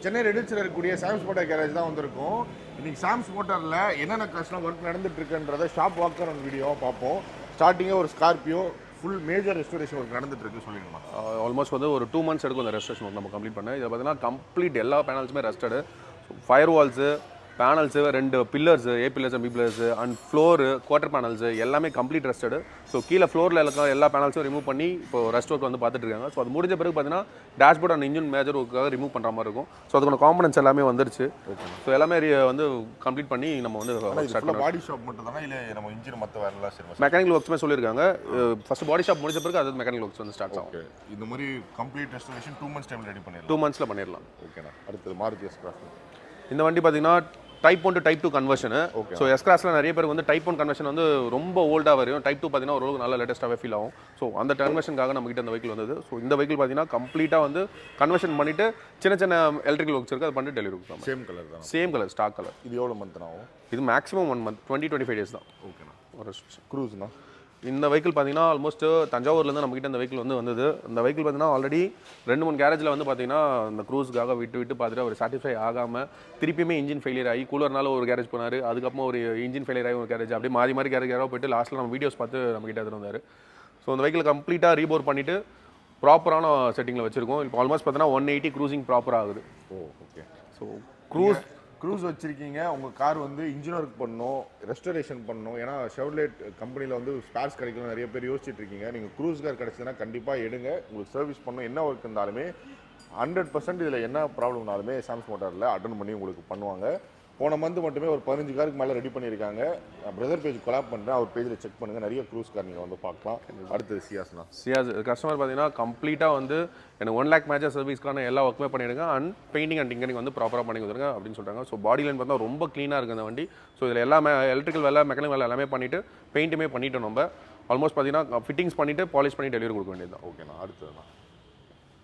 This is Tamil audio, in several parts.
சென்னை ரெடில்ஸில் இருக்கக்கூடிய சாம்ஸ் மோட்டார் கேரேஜ் தான் வந்திருக்கும். இன்னைக்கு சாம்ஸ் மோட்டாரில் என்னென்ன கிளாஸ்லாம் ஒர்க் நடந்துட்டு இருக்குன்றத ஷாப் வாக் அரவுண்ட் வீடியோவாக பார்ப்போம். ஸ்டார்டிங்கே ஒரு Scorpio full major restoration work நடந்துட்டு இருக்கு சொல்லிடுமா? ஆல்மோஸ்ட் வந்து ஒரு 2 months எடுக்கும் அந்த ரெஸ்டரேஷன் ஒர்க் நம்ம கம்ப்ளீட் பண்ண. இதில் பார்த்தீங்கன்னா கம்ப்ளீட் எல்லா பேனல்ஸுமே rusted. Fire walls, panels, 2 pillars, A pillars B pillars and floor, quarter panels எல்லாமே கம்ப்ளீட் ரெஸ்டடு. ஸோ கீழே ஃப்ளோரில் இருக்க எல்லா பேனல்ஸும் ரிமூவ் பண்ணி இப்போ ரெஸ்ட் ஒர்க் வந்து பார்த்துட்டு இருக்காங்க. ஸோ அது முடிஞ்ச பிறகு பார்த்தீங்கன்னா டேஷ்போர்ட் அண்ட் இன்ஜின் மேஜர் ஒர்க்காக ரிமூவ் பண்ணுற மாதிரி இருக்கும். ஸோ அதுக்கான காம்பனன்ஸ் எல்லாமே வந்துருச்சு. ஸோ எல்லாமே வந்து கம்ப்ளீட் பண்ணி நம்ம வந்து பாடி ஷாப் மட்டும் தானே இல்லை நம்ம இன்ஜின் மற்ற வேலைலாம் சரி மெக்கானிக்கல் ஒர்க்ஸுமே சொல்லியிருக்காங்க. ஃபர்ஸ்ட் பாடி ஷாப் முடிஞ்ச பிறகு அது மெக்கானிக்கல் ஒர்க்ஸ் வந்து ஸ்டார்ட் ஆகும். இந்த மாதிரி கம்ப்ளீட் ரெஸ்டோரேஷன் 2 months டைமில் ரெடி பண்ணிடலாம். 2 monthsல பண்ணிடலாம். ஓகேண்ணா. அடுத்தது மாருதி எஸ்-கிராஸ். இந்த வண்டி பார்த்தீங்கன்னா type 1 to type 2 conversion. So எஸ்-கிராஸில் நிறைய பேருக்கு வந்து டைப் 1 கன்வர்ஷன் வந்து ரொம்ப ஓல்டாக வரும். டைப் 2 பார்த்தீங்கன்னா ஓரளவுக்கு நல்ல லேட்டஸ்ட்டாகவே ஃபீல் ஆகும். ஸோ அந்த கன்வர்ஷனுக்காக நம்மகிட்ட அந்த வெஹிக்கிள் வந்தது. ஸோ இந்த வெஹிக்கிள் பார்த்தீங்கன்னா கம்ப்ளீட்டாக வந்து கன்வர்ஷன் பண்ணிட்டு சின்ன சின்ன எலக்ட்ரிக்கல் ஒர்க்ஸ் இருக்குது, அது பண்ணிட்டு டெலிவரி கொடுக்கலாம். சேம் கலர் தான். Same colour, stock colour. இது எவ்வளோ மந்த் ஆகும்? இது மேக்ஸிமம் 1 month, 20-25 days தான். ஓகேண்ணா. ஒரு க்ரூஸ்ண்ணா. இந்த வெஹிக்கிள் பார்த்தீங்கன்னா ஆல்மோஸ்ட் தஞ்சாவூர்லேருந்து நம்மகிட்ட இந்த வெஹிக்கிள் வந்து வந்தது. இந்த வெஹிக்கிள் பார்த்தீங்கன்னா ஆல்ரெடி 2-3 கேரேஜில் வந்து பார்த்தீங்கன்னா இந்த க்ரூஸ்க்காக விட்டு பார்த்துட்டு அவர் சாட்டிஸ்ஃபை ஆகாமல் திருப்பியுமே இன்ஜின் ஃபெயிலியர் ஆகி கூலர்னால ஒரு கேரேஜ் போனார். அதுக்கப்புறம் ஒரு இன்ஜின் ஃபெயிலியர் ஆகி ஒரு கேரேஜ், அப்படியே மாறி கேரேஜாக போயிட்டு லாஸ்ட்டில் நம்ம வீடியோஸ் பார்த்து நம்மகிட்ட எடுத்துட்டு வந்தார். ஸோ இந்த வெஹிக்கிள் கம்ப்ளீட்டாக ரீபோர் பண்ணிவிட்டு ப்ராப்பரான செட்டிங்கில் வச்சுருக்கோம். இப்போ ஆல்மோஸ்ட் பார்த்தீங்கன்னா 180 க்ரூசிங் ப்ராப்பராக ஆகுது. ஓகே. ஸோ க்ரூஸ் வச்சுருக்கீங்க. உங்கள் கார் வந்து இன்ஜின் ஒர்க் பண்ணணும், ரெஸ்டரேஷன் பண்ணணும். ஏன்னா ஷெவ்ரலேட் கம்பெனியில் வந்து ஸ்பேர்ஸ் கிடைக்கணும் நிறைய பேர் யோசிச்சுட்டு இருக்கீங்க. நீங்கள் க்ரூஸ் கார் கிடச்சதுன்னா கண்டிப்பாக எடுங்க. உங்களுக்கு சர்வீஸ் பண்ணணும், என்ன ஒர்க் இருந்தாலுமே 100% இதில் என்ன ப்ராப்ளம்னாலுமே சாம்ஸ் மோட்டாரில் அட்டன் பண்ணி உங்களுக்கு பண்ணுவாங்க. போன மந்த் மட்டுமே ஒரு 15 காருக்கு மேலே ரெடி பண்ணியிருக்காங்க. பிரதர் பேஜ் கொலாப் பண்ணுறேன், அவர் பேஜில் செக் பண்ணுங்கள். நிறைய க்ரூஸ் கார் நீங்கள் வந்து பார்க்கலாம். அடுத்தது சியாஸ் கஸ்டமர் பார்த்தீங்கன்னா கம்ப்ளீட்டாக வந்து எனக்கு 1 lakh மேஜர் சர்வீஸ்க்கான எல்லா ஒர்க்குமே பண்ணிடுங்க அண்ட் பெயிண்டிங் அண்ட் டிங்கரிங் வந்து ப்ராப்பராக பண்ணி கொடுத்துருங்க அப்படின்னு சொல்கிறாங்க. ஸோ பாடி லைன் பார்த்தா ரொம்ப க்ளீனாக இருக்குது அந்த வண்டி. ஸோ இதில் எல்லாமே எலக்ட்ரிக்கல் வேலை, மெக்கானிக்கல் வேலை எல்லாமே பண்ணிவிட்டு பெயிண்ட்டுமே பண்ணிவிட்டோம். நம்ம ஆல்மோஸ்ட் பார்த்தீங்கன்னா ஃபிட்டிங்ஸ் பண்ணிவிட்டு பாலிஷ் பண்ணி டெலிவரி கொடுக்க வேண்டியது தான். ஓகேண்ணா. அடுத்ததுண்ணா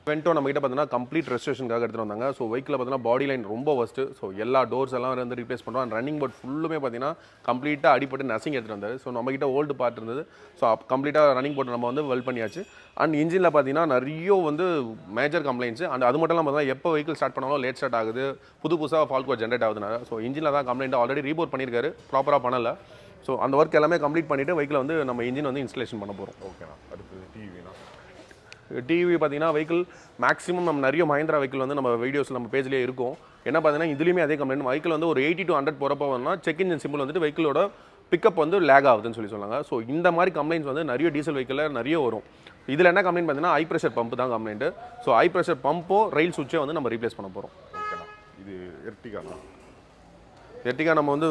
வென்டோ நம்மகிட்ட பார்த்தீங்கன்னா கம்ப்ளீட் ரெஸ்டரேஷனுக்காக எடுத்துகிட்டு வந்தாங்க. ஸோ வெஹிக்கில் பார்த்தீங்கன்னா பாடி லைன் ரொம்ப வஸ்ட்டு. ஸோ எல்லா டோர்ஸ் எல்லாம் வந்து ரீப்ளேஸ் பண்ணுறோம். அண்ட் ரன்னிங் போர்ட் ஃபுல்லுமே பார்த்தீங்கன்னா கம்ப்ளீட்டாக அடிப்பட்டு நசிங் எடுத்துகிட்டு வந்தார். ஸோ நம்மகிட்ட ஓல்டு பார்ட் இருந்தது. ஸோ கம்ப்ளீட்டாக ரன்னிங் போர்ட் நம்ம வந்து வெல் பண்ணியாச்சு. அண்ட் இன்ஜினில் பார்த்தீங்கன்னா நிறைய வந்து மேஜர் கம்ப்ளைண்ட்ஸ். அண்ட் அது மட்டும் இல்லாமல் பார்த்தீங்கன்னா எப்போ வெஹிக்கிள் ஸ்டார்ட் பண்ணாலும் லேட் ஸ்டார்ட் ஆகுது, புதுசாக ஃபால்ட் கோட் ஜென்ரேட் ஆகுதுனால. ஸோ இன்ஜினில் தான் கம்ப்ளைண்ட் ஆல்ரெடி ரீபோர்ட் பண்ணியிருக்காரு, ப்ராப்பராக பண்ணலை. ஸோ அந்த ஒர்க் எல்லாமே கம்ப்ளீட் பண்ணிவிட்டு வெஹிக்கில் வந்து நம்ம இன்ஜின் வந்து இன்ஸ்டலேஷன் பண்ண போகிறோம். ஓகேண்ணா. அடுத்தது டிவி பார்த்தீங்கன்னா வெஹிக்கிள் மேக்ஸிமம் நம்ம நிறைய மஹிந்திரா வெஹிக்கிள் வந்து நம்ம வீடியோஸ் நம்ம பேஜ்லேயே இருக்கும். என்ன பார்த்தீங்கன்னா இதுலேயுமே அதே கம்ப்ளைண்ட். வெஹிக்கிள் வந்து ஒரு 80 to 100 போகிறப்போ வந்து செக் இன்ஜின் சிம்பிள் வந்துட்டு வெஹிக்கிளோட பிக்கப் வந்து லேக் ஆகுதுன்னு சொன்னாங்க. ஸோ இந்த மாதிரி கம்ப்ளைண்ட்ஸ் வந்து நிறைய டீசல் வெஹிக்கிளில் நிறைய வரும். இதில் என்ன கம்ப்ளைண்ட் பார்த்தீங்கன்னா ஹை ப்ரெஷர் பம்ப் தான் கம்ப்ளைண்ட்டு. ஸோ ஹை ப்ரெஷர் பம்போ ரயில் சுவிட்சோ வந்து நம்ம ரீப்ளேஸ் பண்ண போகிறோம். ஓகேண்ணா. இது எர்டிகா நம்ம வந்து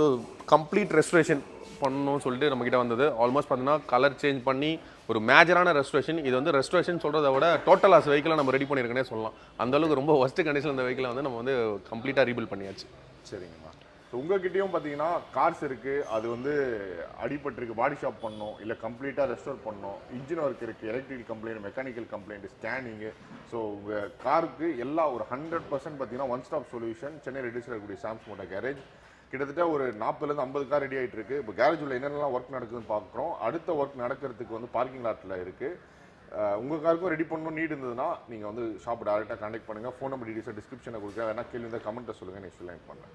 கம்ப்ளீட் ரெஸ்டரேஷன் பண்ணணும்னு சொல்லிட்டு நம்மக்கிட்ட வந்தது. ஆல்மோஸ்ட் பார்த்தீங்கன்னா கலர் சேஞ்ச் பண்ணி ஒரு மேஜரான ரெஸ்டரேஷன். இது வந்து ரெஸ்டரேஷன் சொல்கிறத விட டோட்டல் ஆஸ் வெஹிக்கிளை நம்ம ரெடி பண்ணியிருக்கனே சொல்லலாம். அந்தளவுக்கு ரொம்ப ஒஸ்ட் கண்டிஷன் இந்த வெஹிக்கிளை வந்து நம்ம வந்து கம்ப்ளீட்டாக ரீபில்ட் பண்ணியாச்சு. சரிங்கம்மா. ஸோ உங்கள்கிட்டயும் பார்த்தீங்கன்னா கார்ஸ் இருக்குது, அது வந்து அடிபட்டிருக்கு, பாடி ஷாப் பண்ணணும், இல்லை கம்ப்ளீட்டாக ரெஸ்டோர் பண்ணணும், இன்ஜின் ஒர்க் இருக்குது, electrical complaint, mechanical complaint, scanning. So உங்கள் காருக்கு எல்லா ஒரு 100% பார்த்தீங்கன்னா ஒன் ஸ்டாப் சொல்யூஷன் சென்னை ரெடிஸில் இருக்கக்கூடிய சாம்ஸ் மோட்டார் கேரேஜ். கிட்டத்தட்ட ஒரு 40 to 50 கார் ரெடி ஆகிட்டு இருக்கு. இப்போ கேரேஜ் உள்ள என்னென்னலாம் ஒர்க் நடக்குதுன்னு பார்க்குறோம். அடுத்த ஒர்க் நடக்கிறதுக்கு வந்து பார்க்கிங் லாட்டில் இருக்குது. உங்கள் காருக்கும் ரெடி பண்ணணும் நீட் இருந்ததுன்னா நீங்கள் வந்து ஷாப் டேரெக்டாக கான்டாக்ட் பண்ணுங்கள். ஃபோன் நம்பர் டீட்டெயில்ஸை டிஸ்கிரிப்ஷனில் கொடுக்குறேன். வேணா கேள்வி இருந்தால் கமெண்ட்டை சொல்லுங்கள், நெக்ஸ்ட் லைன் பண்ணுறேன்.